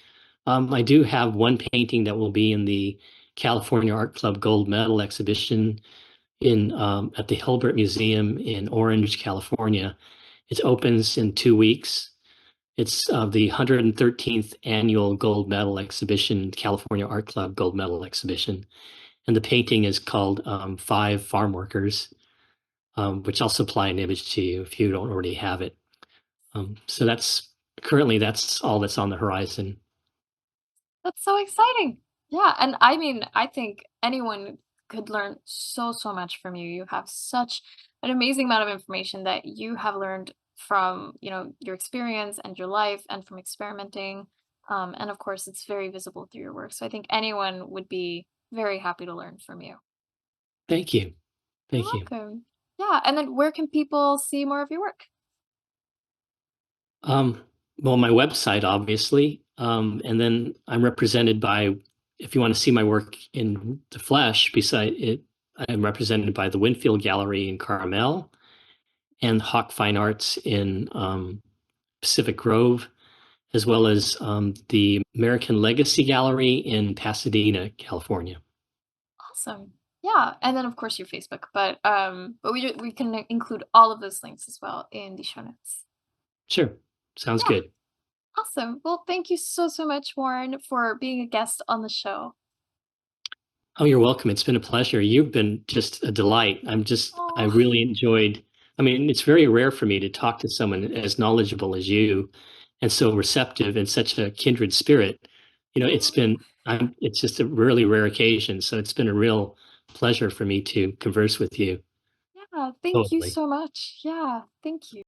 I do have one painting that will be in the California Art Club Gold Medal exhibition in at the Hilbert Museum in Orange, California. It opens in 2 weeks. It's the 113th annual Gold Medal exhibition, California Art Club Gold Medal exhibition. And the painting is called Five Farm Workers, which I'll supply an image to you if you don't already have it. So that's all that's on the horizon. That's so exciting. Yeah, and I mean, I think anyone could learn so, so much from you. You have such an amazing amount of information that you have learned from, your experience and your life and from experimenting. And of course, it's very visible through your work. So I think anyone would be very happy to learn from you. Thank you. You're Thank you. welcome. Yeah, and then where can people see more of your work? Um, well, my website, obviously, and then I'm represented by, if you want to see my work in the flesh, beside it, I'm represented by the Winfield Gallery in Carmel and Hawk Fine Arts in Pacific Grove, as well as the American Legacy Gallery in Pasadena, California. Awesome. Yeah, and then of course your Facebook, but we can include all of those links as well in the show notes. Sure. Sounds Yeah, good. awesome. Well, thank you so so much, Warren, for being a guest on the show. Oh, you're welcome. It's been a pleasure. You've been just a delight. I Oh, really enjoyed. I mean, it's very rare for me to talk to someone as knowledgeable as you and so receptive and such a kindred spirit. It's just a really rare occasion. So it's been a real pleasure for me to converse with you. yeah, thank you Totally. so much. Yeah, thank you.